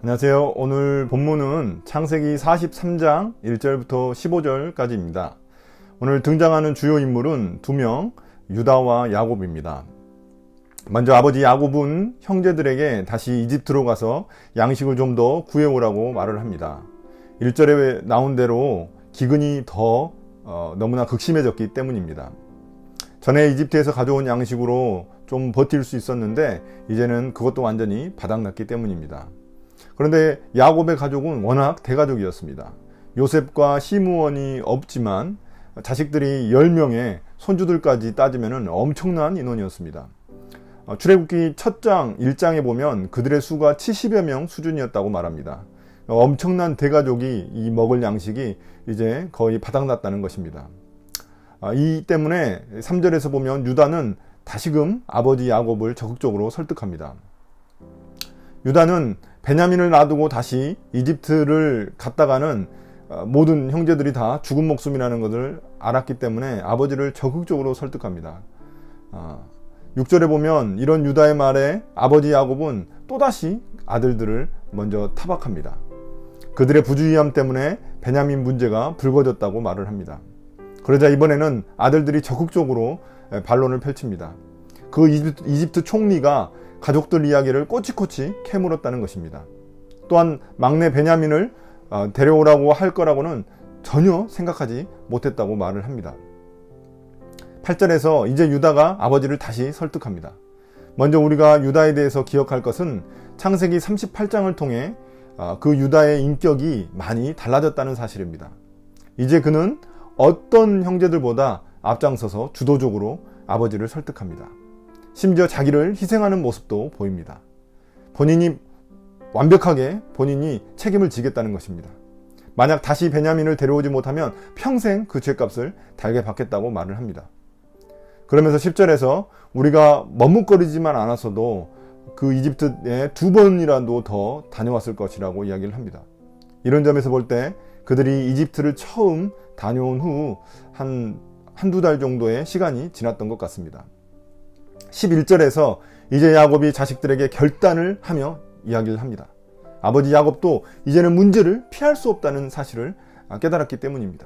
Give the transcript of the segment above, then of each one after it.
안녕하세요. 오늘 본문은 창세기 43장 1절부터 15절까지입니다. 오늘 등장하는 주요 인물은 두 명, 유다와 야곱입니다. 먼저 아버지 야곱은 형제들에게 다시 이집트로 가서 양식을 좀 더 구해오라고 말을 합니다. 1절에 나온 대로 기근이 더 너무나 극심해졌기 때문입니다. 전에 이집트에서 가져온 양식으로 좀 버틸 수 있었는데 이제는 그것도 완전히 바닥났기 때문입니다. 그런데 야곱의 가족은 워낙 대가족이었습니다. 요셉과 시므온이 없지만 자식들이 10명에 손주들까지 따지면 엄청난 인원이었습니다. 출애굽기 첫 장 1장에 보면 그들의 수가 70여 명 수준이었다고 말합니다. 엄청난 대가족이 이 먹을 양식이 이제 거의 바닥났다는 것입니다. 이 때문에 3절에서 보면 유다는 다시금 아버지 야곱을 적극적으로 설득합니다. 유다는 베냐민을 놔두고 다시 이집트를 갔다가는 모든 형제들이 다 죽은 목숨이라는 것을 알았기 때문에 아버지를 적극적으로 설득합니다. 6절에 보면 이런 유다의 말에 아버지 야곱은 또다시 아들들을 먼저 타박합니다. 그들의 부주의함 때문에 베냐민 문제가 불거졌다고 말을 합니다. 그러자 이번에는 아들들이 적극적으로 반론을 펼칩니다. 그 이집트 총리가 가족들 이야기를 꼬치꼬치 캐물었다는 것입니다. 또한 막내 베냐민을 데려오라고 할 거라고는 전혀 생각하지 못했다고 말을 합니다. 8절에서 이제 유다가 아버지를 다시 설득합니다. 먼저 우리가 유다에 대해서 기억할 것은 창세기 38장을 통해 그 유다의 인격이 많이 달라졌다는 사실입니다. 이제 그는 어떤 형제들보다 앞장서서 주도적으로 아버지를 설득합니다. 심지어 자기를 희생하는 모습도 보입니다. 완벽하게 본인이 책임을 지겠다는 것입니다. 만약 다시 베냐민을 데려오지 못하면 평생 그 죄값을 달게 받겠다고 말을 합니다. 그러면서 10절에서 우리가 머뭇거리지만 않았어도 그 이집트에 2번이라도 더 다녀왔을 것이라고 이야기를 합니다. 이런 점에서 볼 때 그들이 이집트를 처음 다녀온 후 한두 달 정도의 시간이 지났던 것 같습니다. 11절에서 이제 야곱이 자식들에게 결단을 하며 이야기를 합니다. 아버지 야곱도 이제는 문제를 피할 수 없다는 사실을 깨달았기 때문입니다.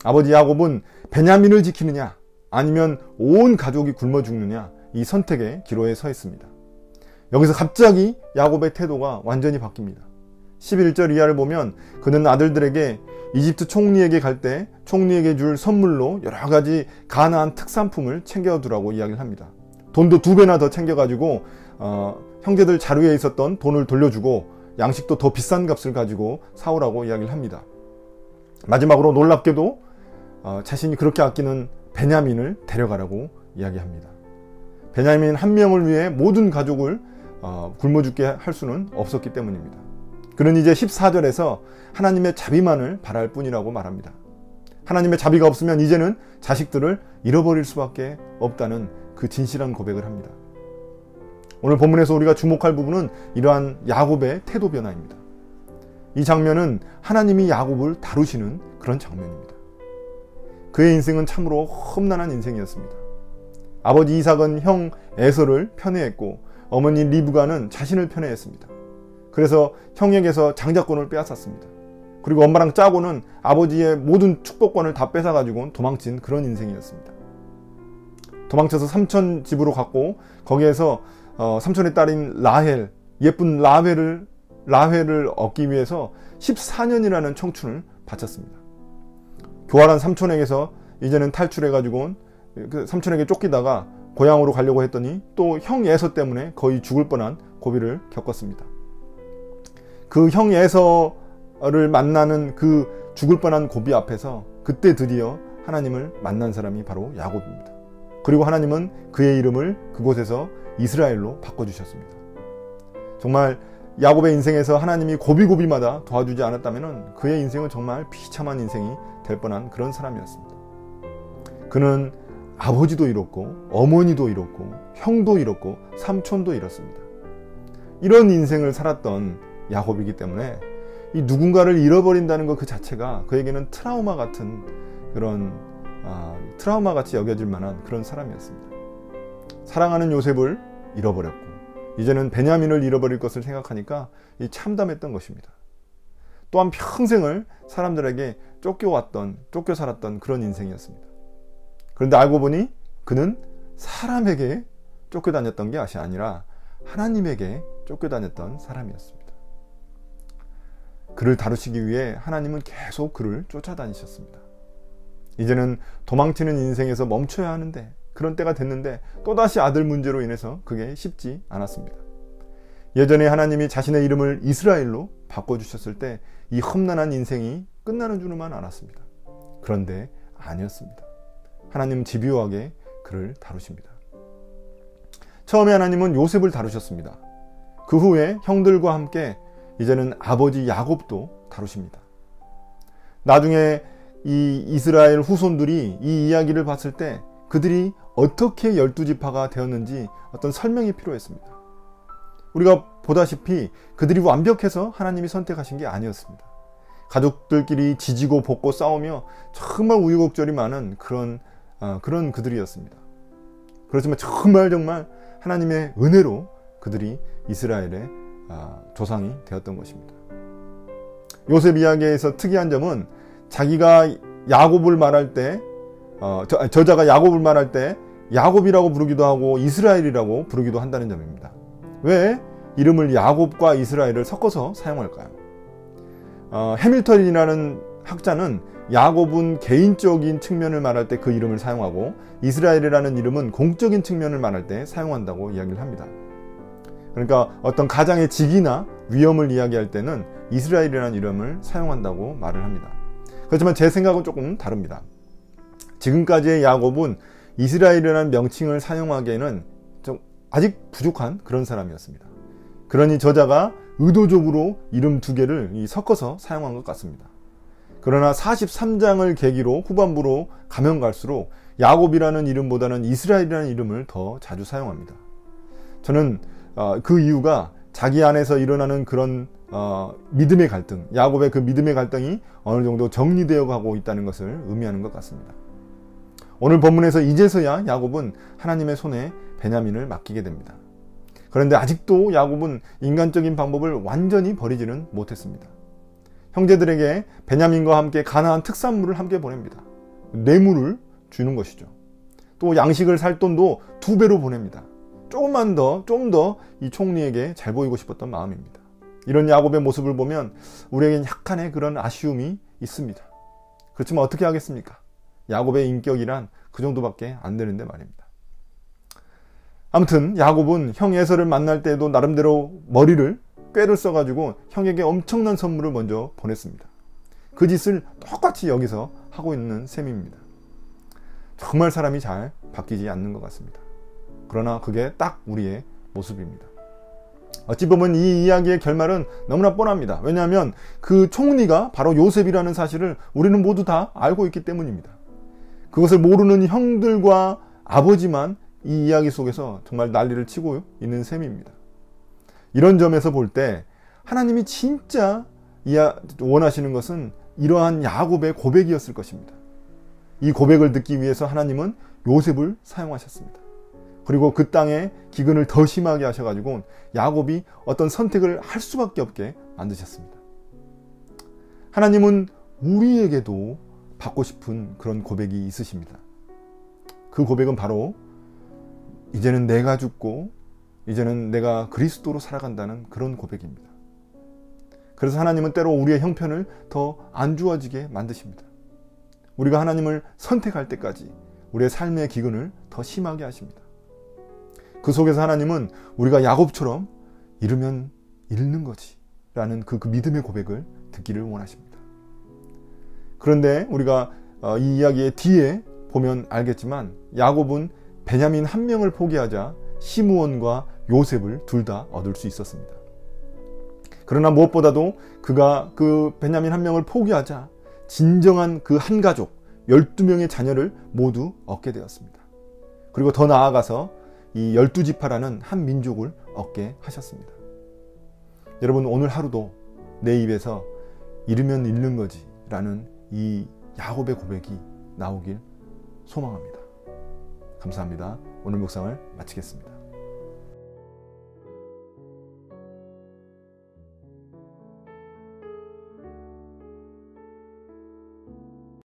아버지 야곱은 베냐민을 지키느냐 아니면 온 가족이 굶어 죽느냐 이 선택의 기로에 서 있습니다. 여기서 갑자기 야곱의 태도가 완전히 바뀝니다. 11절 이하를 보면 그는 아들들에게 이집트 총리에게 갈 때 총리에게 줄 선물로 여러 가지 가나안 특산품을 챙겨두라고 이야기를 합니다. 돈도 2배나 더 챙겨가지고 형제들 자루에 있었던 돈을 돌려주고 양식도 더 비싼 값을 가지고 사오라고 이야기를 합니다. 마지막으로 놀랍게도 자신이 그렇게 아끼는 베냐민을 데려가라고 이야기합니다. 베냐민 한 명을 위해 모든 가족을 굶어 죽게 할 수는 없었기 때문입니다. 그는 이제 14절에서 하나님의 자비만을 바랄 뿐이라고 말합니다. 하나님의 자비가 없으면 이제는 자식들을 잃어버릴 수밖에 없다는 그 진실한 고백을 합니다. 오늘 본문에서 우리가 주목할 부분은 이러한 야곱의 태도 변화입니다. 이 장면은 하나님이 야곱을 다루시는 그런 장면입니다. 그의 인생은 참으로 험난한 인생이었습니다. 아버지 이삭은 형 에서를 편애했고 어머니 리브가는 자신을 편애했습니다. 그래서 형에게서 장자권을 빼앗았습니다. 그리고 엄마랑 짜고는 아버지의 모든 축복권을 다 뺏어가지고 도망친 그런 인생이었습니다. 도망쳐서 삼촌 집으로 갔고 거기에서 삼촌의 딸인 라헬, 예쁜 라헬을 얻기 위해서 14년이라는 청춘을 바쳤습니다. 교활한 삼촌에게서 이제는 탈출해가지고 그 삼촌에게 쫓기다가 고향으로 가려고 했더니 또 형 에서 때문에 거의 죽을 뻔한 고비를 겪었습니다. 그 형 에서를 만나는 그 죽을 뻔한 고비 앞에서 그때 드디어 하나님을 만난 사람이 바로 야곱입니다. 그리고 하나님은 그의 이름을 그곳에서 이스라엘로 바꿔주셨습니다. 정말 야곱의 인생에서 하나님이 고비고비마다 도와주지 않았다면 그의 인생은 정말 비참한 인생이 될 뻔한 그런 사람이었습니다. 그는 아버지도 잃었고 어머니도 잃었고 형도 잃었고 삼촌도 잃었습니다. 이런 인생을 살았던 야곱이기 때문에 이 누군가를 잃어버린다는 것 그 자체가 그에게는 트라우마 같은 그런 트라우마 같이 여겨질 만한 그런 사람이었습니다. 사랑하는 요셉을 잃어버렸고 이제는 베냐민을 잃어버릴 것을 생각하니까 참담했던 것입니다. 또한 평생을 사람들에게 쫓겨 살았던 그런 인생이었습니다. 그런데 알고 보니 그는 사람에게 쫓겨다녔던 것이 아니라 하나님에게 쫓겨다녔던 사람이었습니다. 그를 다루시기 위해 하나님은 계속 그를 쫓아다니셨습니다. 이제는 도망치는 인생에서 멈춰야 하는데, 그런 때가 됐는데 또다시 아들 문제로 인해서 그게 쉽지 않았습니다. 예전에 하나님이 자신의 이름을 이스라엘로 바꿔주셨을 때 이 험난한 인생이 끝나는 줄만 알았습니다. 그런데 아니었습니다. 하나님은 집요하게 그를 다루십니다. 처음에 하나님은 요셉을 다루셨습니다. 그 후에 형들과 함께 이제는 아버지 야곱도 다루십니다. 나중에 이 이스라엘 후손들이 이 이야기를 봤을 때 그들이 어떻게 12지파가 되었는지 어떤 설명이 필요했습니다. 우리가 보다시피 그들이 완벽해서 하나님이 선택하신 게 아니었습니다. 가족들끼리 지지고 볶고 싸우며 정말 우여곡절이 많은 그런 그들이었습니다. 그렇지만 정말 하나님의 은혜로 그들이 이스라엘의 조상이 되었던 것입니다. 요셉 이야기에서 특이한 점은 자기가 야곱을 말할 때 저자가 야곱을 말할 때 야곱이라고 부르기도 하고 이스라엘이라고 부르기도 한다는 점입니다. 왜 이름을 야곱과 이스라엘을 섞어서 사용할까요? 해밀턴이라는 학자는 야곱은 개인적인 측면을 말할 때 그 이름을 사용하고 이스라엘이라는 이름은 공적인 측면을 말할 때 사용한다고 이야기를 합니다. 그러니까 어떤 가장의 직이나 위엄을 이야기할 때는 이스라엘이라는 이름을 사용한다고 말을 합니다. 그렇지만 제 생각은 조금 다릅니다. 지금까지의 야곱은 이스라엘이라는 명칭을 사용하기에는 좀 아직 부족한 그런 사람이었습니다. 그러니 저자가 의도적으로 이름 두 개를 섞어서 사용한 것 같습니다. 그러나 43장을 계기로 후반부로 가면 갈수록 야곱이라는 이름보다는 이스라엘이라는 이름을 더 자주 사용합니다. 저는 그 이유가 자기 안에서 일어나는 그런 믿음의 갈등, 야곱의 그 믿음의 갈등이 어느 정도 정리되어 가고 있다는 것을 의미하는 것 같습니다. 오늘 본문에서 이제서야 야곱은 하나님의 손에 베냐민을 맡기게 됩니다. 그런데 아직도 야곱은 인간적인 방법을 완전히 버리지는 못했습니다. 형제들에게 베냐민과 함께 가나안 특산물을 함께 보냅니다. 뇌물을 주는 것이죠. 또 양식을 살 돈도 2배로 보냅니다. 좀 더 이 총리에게 잘 보이고 싶었던 마음입니다. 이런 야곱의 모습을 보면 우리에겐 약간의 그런 아쉬움이 있습니다. 그렇지만 어떻게 하겠습니까? 야곱의 인격이란 그 정도밖에 안 되는데 말입니다. 아무튼 야곱은 형 에서를 만날 때에도 나름대로 꾀를 써가지고 형에게 엄청난 선물을 먼저 보냈습니다. 그 짓을 똑같이 여기서 하고 있는 셈입니다. 정말 사람이 잘 바뀌지 않는 것 같습니다. 그러나 그게 딱 우리의 모습입니다. 어찌 보면 이 이야기의 결말은 너무나 뻔합니다. 왜냐하면 그 총리가 바로 요셉이라는 사실을 우리는 모두 다 알고 있기 때문입니다. 그것을 모르는 형들과 아버지만 이 이야기 속에서 정말 난리를 치고 있는 셈입니다. 이런 점에서 볼 때 하나님이 진짜 원하시는 것은 이러한 야곱의 고백이었을 것입니다. 이 고백을 듣기 위해서 하나님은 요셉을 사용하셨습니다. 그리고 그 땅에 기근을 더 심하게 하셔가지고 야곱이 어떤 선택을 할 수밖에 없게 만드셨습니다. 하나님은 우리에게도 받고 싶은 그런 고백이 있으십니다. 그 고백은 바로 이제는 내가 죽고 이제는 내가 그리스도로 살아간다는 그런 고백입니다. 그래서 하나님은 때로 우리의 형편을 더 안 좋아지게 만드십니다. 우리가 하나님을 선택할 때까지 우리의 삶의 기근을 더 심하게 하십니다. 그 속에서 하나님은 우리가 야곱처럼 잃으면 잃는 거지 라는 그 믿음의 고백을 듣기를 원하십니다. 그런데 우리가 이 이야기의 뒤에 보면 알겠지만 야곱은 베냐민 한 명을 포기하자 시므온과 요셉을 둘 다 얻을 수 있었습니다. 그러나 무엇보다도 그가 그 베냐민 한 명을 포기하자 진정한 그 한 가족 12명의 자녀를 모두 얻게 되었습니다. 그리고 더 나아가서 이 12지파라는 한 민족을 얻게 하셨습니다. 여러분, 오늘 하루도 내 입에서 잃으면 잃는 거지 라는 이 야곱의 고백이 나오길 소망합니다. 감사합니다. 오늘 묵상을 마치겠습니다.